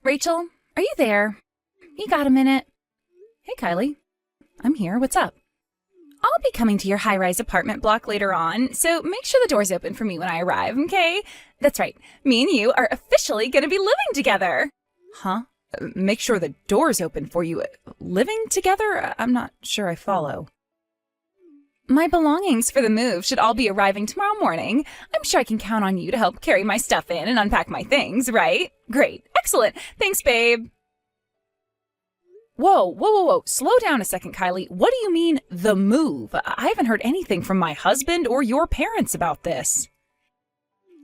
Rachel, are you there? You got a minute? Hey, Kylie. I'm here. What's up? I'll be coming to your high-rise apartment block later on, so make sure the door's open for me when I arrive, okay? That's right. Me and you are officially gonna be living together. Huh? Make sure the door's open for you. Living together? I'm not sure I follow. My belongings for the move should all be arriving tomorrow morning. I'm sure I can count on you to help carry my stuff in and unpack my things, right? Great. Excellent. Thanks, babe. Whoa. Slow down a second, Kylie. What do you mean, the move? I haven't heard anything from my husband or your parents about this.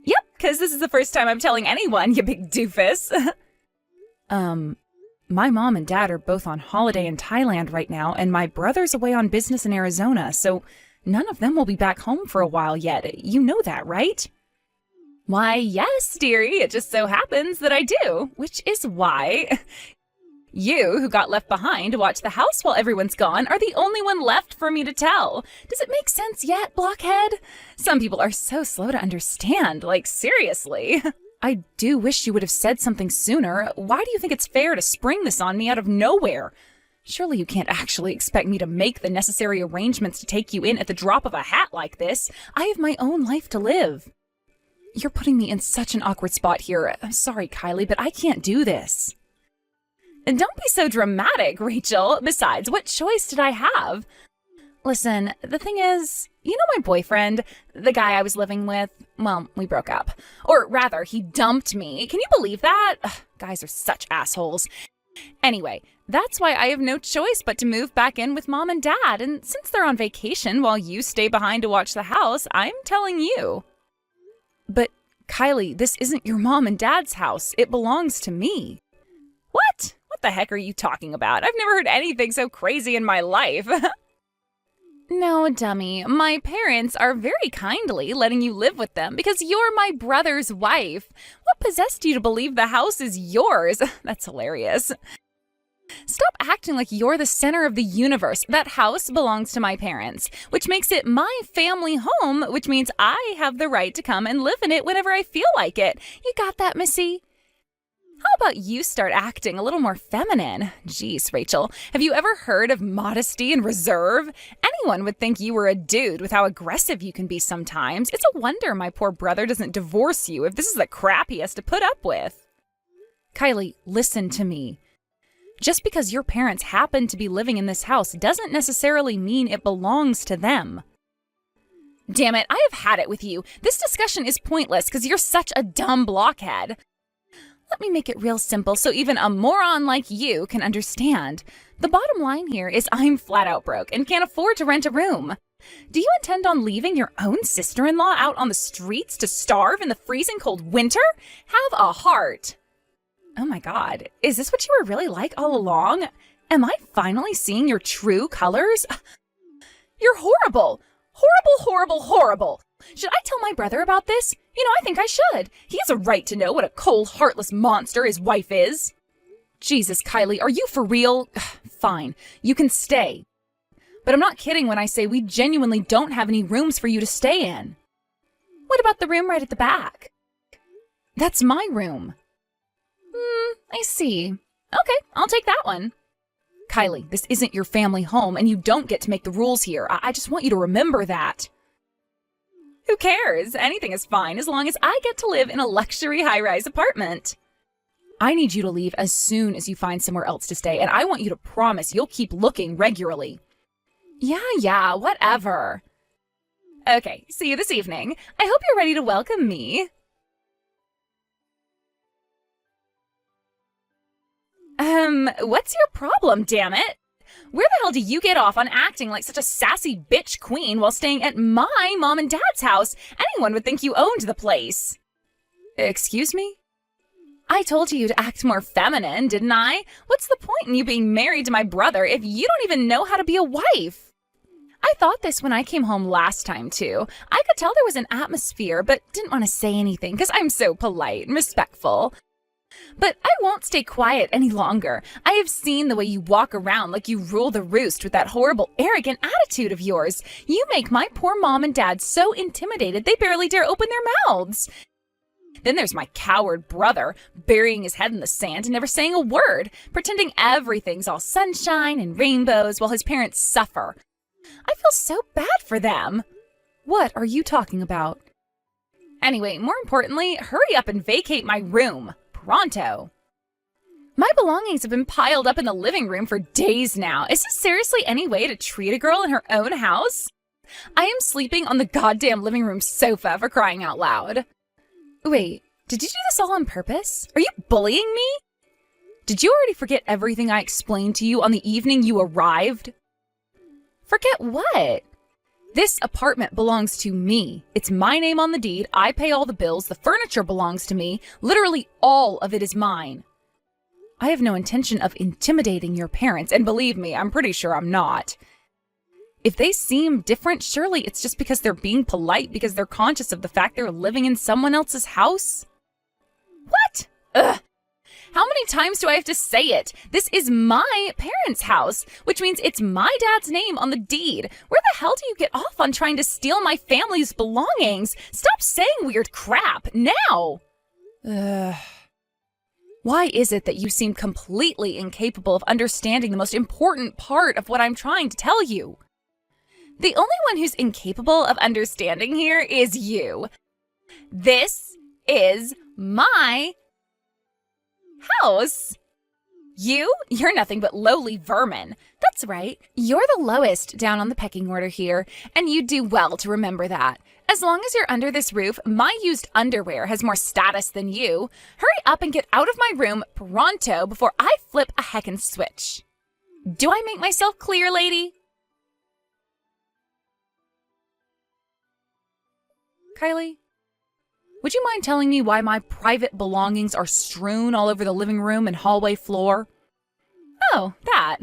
Yep, because this is the first time I'm telling anyone, you big doofus. My mom and dad are both on holiday in Thailand right now, and my brother's away on business in Arizona, so none of them will be back home for a while yet. You know that, right? Why, yes, dearie. It just so happens that I do, which is why you, who got left behind to watch the house while everyone's gone, are the only one left for me to tell. Does it make sense yet, blockhead? Some people are so slow to understand, like seriously. I do wish you would have said something sooner. Why do you think it's fair to spring this on me out of nowhere? Surely you can't actually expect me to make the necessary arrangements to take you in at the drop of a hat like this. I have my own life to live. You're putting me in such an awkward spot here. I'm sorry, Kylie, but I can't do this. And don't be so dramatic, Rachel. Besides, what choice did I have? Listen, the thing is, you know my boyfriend, the guy I was living with? Well, we broke up. Or rather, he dumped me. Can you believe that? Ugh, guys are such assholes. Anyway, that's why I have no choice but to move back in with mom and dad. And since they're on vacation while you stay behind to watch the house, I'm telling you. But, Kylie, this isn't your mom and dad's house. It belongs to me. What? What the heck are you talking about? I've never heard anything so crazy in my life. No, dummy. My parents are very kindly letting you live with them because you're my brother's wife. What possessed you to believe the house is yours? That's hilarious. Stop acting like you're the center of the universe. That house belongs to my parents, which makes it my family home, which means I have the right to come and live in it whenever I feel like it. You got that, Missy? How about you start acting a little more feminine? Jeez, Rachel, have you ever heard of modesty and reserve? Anyone would think you were a dude with how aggressive you can be sometimes. It's a wonder my poor brother doesn't divorce you if this is the crap he has to put up with. Kylie, listen to me. Just because your parents happen to be living in this house doesn't necessarily mean it belongs to them. Damn it, I have had it with you. This discussion is pointless because you're such a dumb blockhead. Let me make it real simple so even a moron like you can understand. The bottom line here is I'm flat out broke and can't afford to rent a room. Do you intend on leaving your own sister-in-law out on the streets to starve in the freezing cold winter? Have a heart. Oh my God, is this what you were really like all along? Am I finally seeing your true colors? You're horrible. Horrible. Should I tell my brother about this? You know, I think I should. He has a right to know what a cold, heartless monster his wife is. Jesus, Kylie, are you for real? Fine, you can stay. But I'm not kidding when I say we genuinely don't have any rooms for you to stay in. What about the room right at the back? That's my room. I see. Okay, I'll take that one. Kylie, this isn't your family home, and you don't get to make the rules here. I just want you to remember that. Who cares? Anything is fine as long as I get to live in a luxury high-rise apartment. I need you to leave as soon as you find somewhere else to stay, and I want you to promise you'll keep looking regularly. Yeah, whatever. Okay, see you this evening. I hope you're ready to welcome me. What's your problem, damn it? Where the hell do you get off on acting like such a sassy bitch queen while staying at my mom and dad's house? Anyone would think you owned the place. Excuse me? I told you to act more feminine, didn't I? What's the point in you being married to my brother if you don't even know how to be a wife? I thought this when I came home last time, too. I could tell there was an atmosphere, but didn't want to say anything because I'm so polite and respectful. But I won't stay quiet any longer. I have seen the way you walk around like you rule the roost with that horrible, arrogant attitude of yours. You make my poor mom and dad so intimidated they barely dare open their mouths. Then there's my coward brother, burying his head in the sand and never saying a word, pretending everything's all sunshine and rainbows while his parents suffer. I feel so bad for them. What are you talking about? Anyway, more importantly, hurry up and vacate my room. Pronto. My belongings have been piled up in the living room for days now. Is this seriously any way to treat a girl in her own house? I am sleeping on the goddamn living room sofa, for crying out loud. Wait, did you do this all on purpose? Are you bullying me? Did you already forget everything I explained to you on the evening you arrived? Forget what? This apartment belongs to me. It's my name on the deed. I pay all the bills. The furniture belongs to me. Literally all of it is mine. I have no intention of intimidating your parents, And believe me, I'm pretty sure I'm not. If they seem different, surely it's just because they're being polite because they're conscious of the fact they're living in someone else's house? What? Ugh. How many times do I have to say it? This is my parents' house, which means it's my dad's name on the deed. Where the hell do you get off on trying to steal my family's belongings? Stop saying weird crap now. Why is it that you seem completely incapable of understanding the most important part of what I'm trying to tell you? The only one who's incapable of understanding here is you. This is my house. You're nothing but lowly vermin. That's right. You're the lowest down on the pecking order here, and you do well to remember that. As long as you're under this roof, my used underwear has more status than you. Hurry up and get out of my room pronto before I flip a heckin' switch. Do I make myself clear, lady? Kylie, would you mind telling me why my private belongings are strewn all over the living room and hallway floor? Oh, that.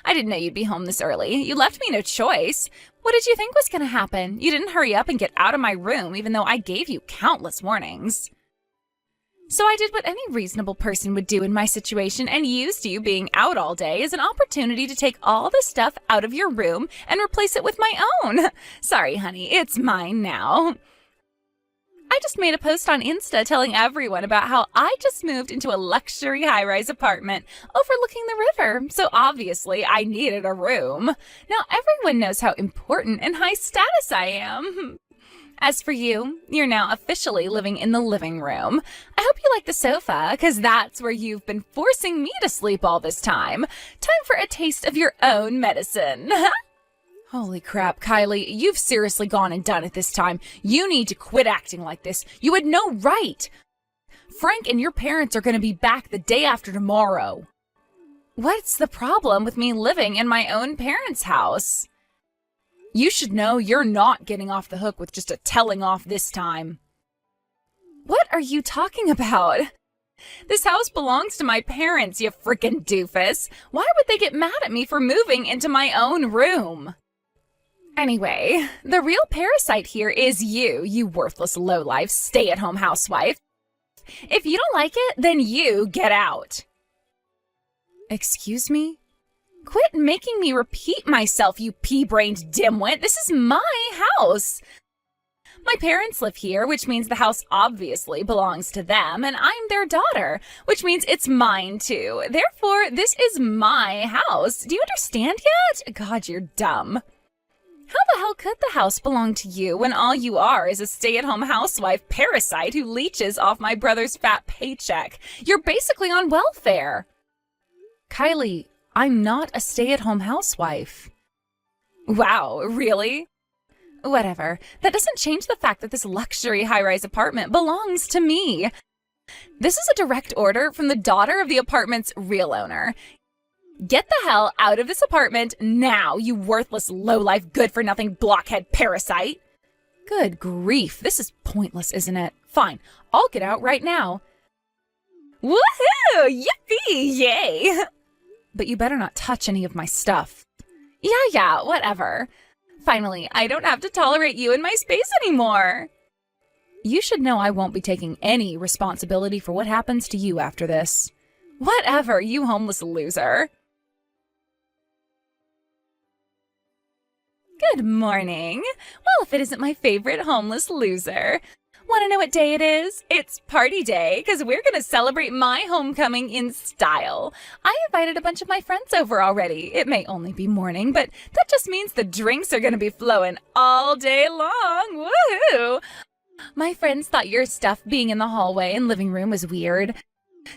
I didn't know you'd be home this early. You left me no choice. What did you think was going to happen? You didn't hurry up and get out of my room, even though I gave you countless warnings. So I did what any reasonable person would do in my situation and used you being out all day as an opportunity to take all the stuff out of your room and replace it with my own. Sorry, honey, it's mine now. I just made a post on Insta telling everyone about how I just moved into a luxury high-rise apartment overlooking the river, so obviously I needed a room. Now everyone knows how important and high status I am. As for you, you're now officially living in the living room. I hope you like the sofa, because that's where you've been forcing me to sleep all this time. Time for a taste of your own medicine. Holy crap, Kylie, you've seriously gone and done it this time. You need to quit acting like this. You had no right. Frank and your parents are going to be back the day after tomorrow. What's the problem with me living in my own parents' house? You should know you're not getting off the hook with just a telling off this time. What are you talking about? This house belongs to my parents, you frickin' doofus. Why would they get mad at me for moving into my own room? Anyway, the real parasite here is you worthless lowlife stay-at-home housewife. If you don't like it, then you get out. Excuse me? Quit making me repeat myself, you pea-brained dimwit. This is my house. My parents live here, which means the house obviously belongs to them, and I'm their daughter, which means it's mine too. Therefore, this is my house. Do you understand yet? God, you're dumb. How the hell could the house belong to you when all you are is a stay-at-home housewife parasite who leeches off my brother's fat paycheck? You're basically on welfare. Kylie, I'm not a stay-at-home housewife. Wow, really? Whatever. That doesn't change the fact that this luxury high-rise apartment belongs to me. This is a direct order from the daughter of the apartment's real owner. Get the hell out of this apartment now, you worthless, lowlife, good-for-nothing blockhead parasite. Good grief, this is pointless, isn't it? Fine, I'll get out right now. Woohoo! Yippee! Yay! But you better not touch any of my stuff. Yeah, whatever. Finally, I don't have to tolerate you in my space anymore. You should know I won't be taking any responsibility for what happens to you after this. Whatever, you homeless loser. Good morning. Well, if it isn't my favorite homeless loser. Want to know what day it is? It's party day, because we're going to celebrate my homecoming in style. I invited a bunch of my friends over already. It may only be morning, but that just means the drinks are going to be flowing all day long. Woohoo! My friends thought your stuff being in the hallway and living room was weird.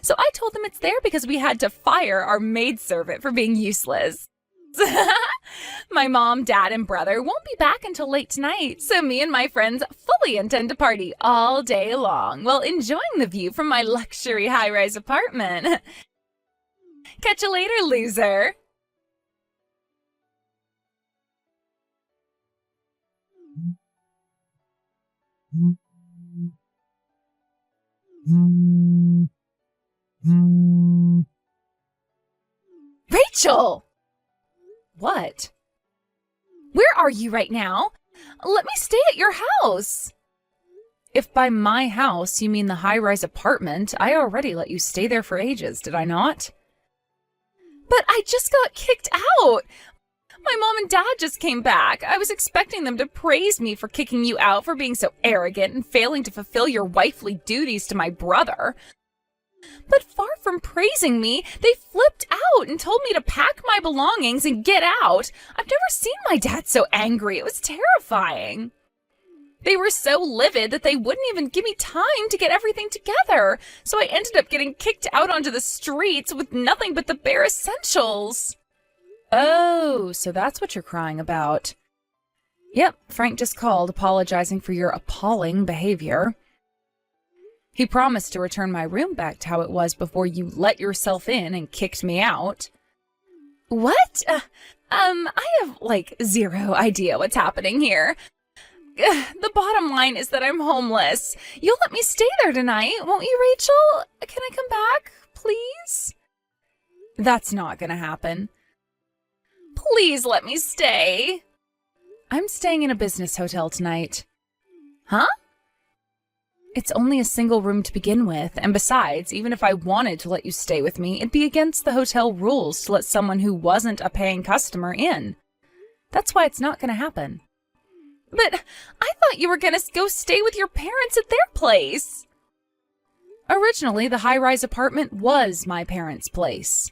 So I told them it's there because we had to fire our maidservant for being useless. My mom, dad, and brother won't be back until late tonight, so me and my friends fully intend to party all day long while enjoying the view from my luxury high-rise apartment. Catch you later, loser. Rachel! What? Where are you right now? Let me stay at your house. If by my house you mean the high-rise apartment, I already let you stay there for ages, did I not? But I just got kicked out. My mom and dad just came back. I was expecting them to praise me for kicking you out for being so arrogant and failing to fulfill your wifely duties to my brother. But far from praising me, they flipped out and told me to pack my belongings and get out. I've never seen my dad so angry. It was terrifying. They were so livid that they wouldn't even give me time to get everything together. So I ended up getting kicked out onto the streets with nothing but the bare essentials. Oh, so that's what you're crying about. Yep, Frank just called apologizing for your appalling behavior. He promised to return my room back to how it was before you let yourself in and kicked me out. What? I have, zero idea what's happening here. The bottom line is that I'm homeless. You'll let me stay there tonight, won't you, Rachel? Can I come back, please? That's not gonna happen. Please let me stay. I'm staying in a business hotel tonight. Huh? It's only a single room to begin with, and besides, even if I wanted to let you stay with me, it'd be against the hotel rules to let someone who wasn't a paying customer in. That's why it's not going to happen. But I thought you were going to go stay with your parents at their place. Originally, the high-rise apartment was my parents' place.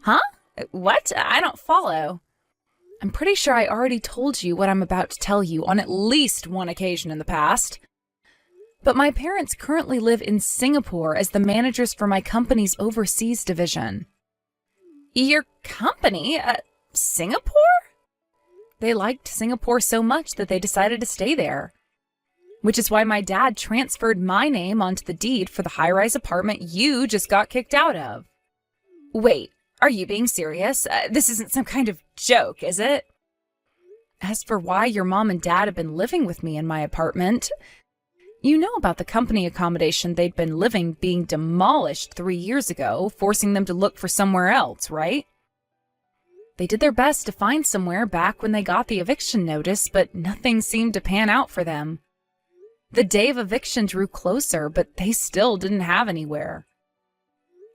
Huh? What? I don't follow. I'm pretty sure I already told you what I'm about to tell you on at least one occasion in the past. But my parents currently live in Singapore as the managers for my company's overseas division. Your company? Singapore? They liked Singapore so much that they decided to stay there. Which is why my dad transferred my name onto the deed for the high-rise apartment you just got kicked out of. Wait, are you being serious? This isn't some kind of joke, is it? As for why your mom and dad have been living with me in my apartment, you know about the company accommodation they'd been living being demolished 3 years ago, forcing them to look for somewhere else, right? They did their best to find somewhere back when they got the eviction notice, but nothing seemed to pan out for them. The day of eviction drew closer, but they still didn't have anywhere.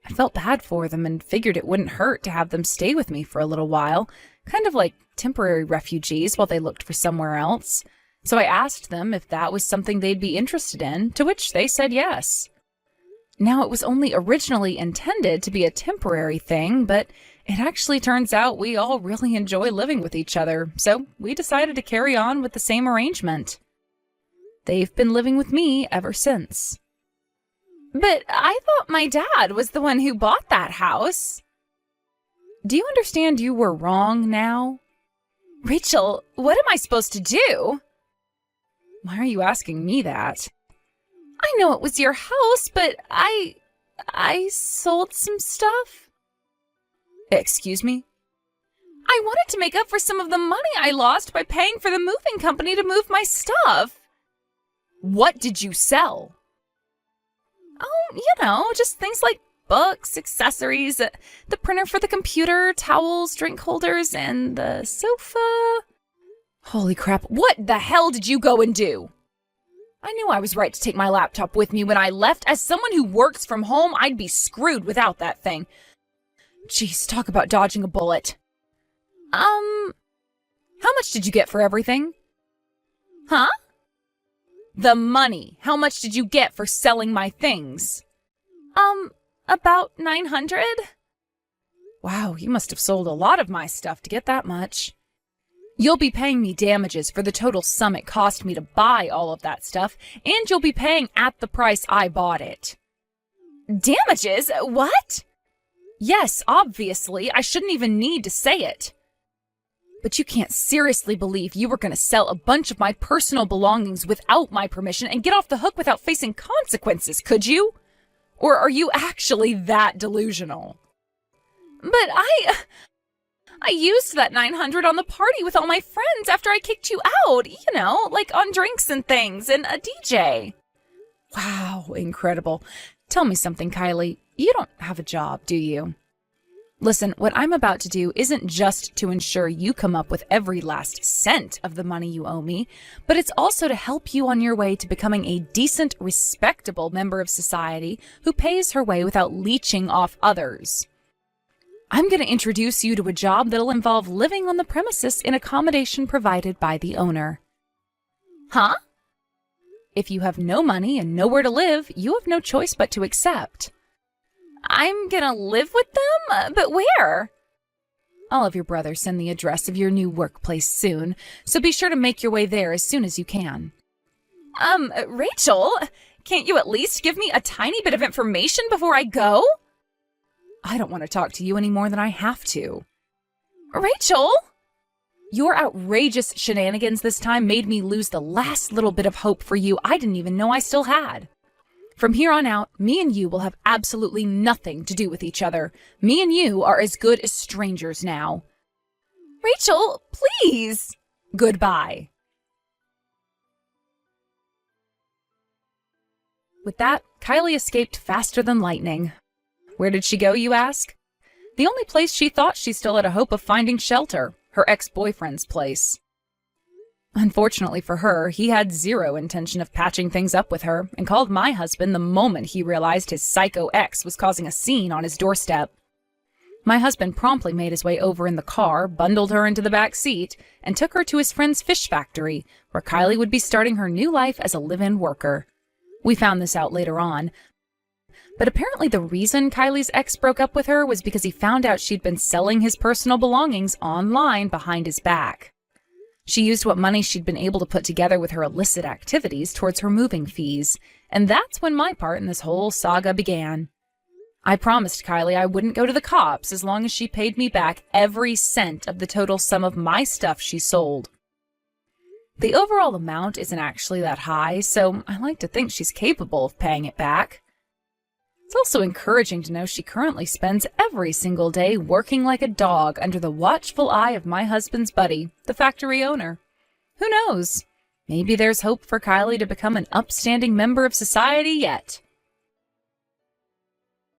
I felt bad for them and figured it wouldn't hurt to have them stay with me for a little while, kind of like temporary refugees while they looked for somewhere else. So I asked them if that was something they'd be interested in, to which they said yes. Now, it was only originally intended to be a temporary thing, but it actually turns out we all really enjoy living with each other, so we decided to carry on with the same arrangement. They've been living with me ever since. But I thought my dad was the one who bought that house. Do you understand you were wrong now? Rachel, what am I supposed to do? Why are you asking me that? I know it was your house, but I sold some stuff. Excuse me? I wanted to make up for some of the money I lost by paying for the moving company to move my stuff. What did you sell? Oh, just things like books, accessories, the printer for the computer, towels, drink holders, and the sofa. Holy crap, what the hell did you go and do? I knew I was right to take my laptop with me when I left. As someone who works from home, I'd be screwed without that thing. Jeez, talk about dodging a bullet. How much did you get for everything? Huh? The money. How much did you get for selling my things? About 900? Wow, you must have sold a lot of my stuff to get that much. You'll be paying me damages for the total sum it cost me to buy all of that stuff, and you'll be paying at the price I bought it. Damages? What? Yes, obviously. I shouldn't even need to say it. But you can't seriously believe you were going to sell a bunch of my personal belongings without my permission and get off the hook without facing consequences, could you? Or are you actually that delusional? But I used that 900 on the party with all my friends after I kicked you out, like on drinks and things and a DJ. Wow, incredible. Tell me something, Kylie. You don't have a job, do you? Listen, what I'm about to do isn't just to ensure you come up with every last cent of the money you owe me, but it's also to help you on your way to becoming a decent, respectable member of society who pays her way without leeching off others. I'm going to introduce you to a job that'll involve living on the premises in accommodation provided by the owner. Huh? If you have no money and nowhere to live, you have no choice but to accept. I'm gonna live with them? But where? I'll have your brother send the address of your new workplace soon, so be sure to make your way there as soon as you can. Rachel, can't you at least give me a tiny bit of information before I go? I don't want to talk to you any more than I have to. Rachel? Your outrageous shenanigans this time made me lose the last little bit of hope for you I didn't even know I still had. From here on out, me and you will have absolutely nothing to do with each other. Me and you are as good as strangers now. Rachel, please. Goodbye. With that, Kylie escaped faster than lightning. Where did she go, you ask? The only place she thought she still had a hope of finding shelter, her ex-boyfriend's place. Unfortunately for her, he had zero intention of patching things up with her and called my husband the moment he realized his psycho ex was causing a scene on his doorstep. My husband promptly made his way over in the car, bundled her into the back seat, and took her to his friend's fish factory, where Kylie would be starting her new life as a live-in worker. We found this out later on, but apparently the reason Kylie's ex broke up with her was because he found out she'd been selling his personal belongings online behind his back. She used what money she'd been able to put together with her illicit activities towards her moving fees, and that's when my part in this whole saga began. I promised Kylie I wouldn't go to the cops as long as she paid me back every cent of the total sum of my stuff she sold. The overall amount isn't actually that high, so I like to think she's capable of paying it back. It's also encouraging to know she currently spends every single day working like a dog under the watchful eye of my husband's buddy, the factory owner. Who knows? Maybe there's hope for Kylie to become an upstanding member of society yet.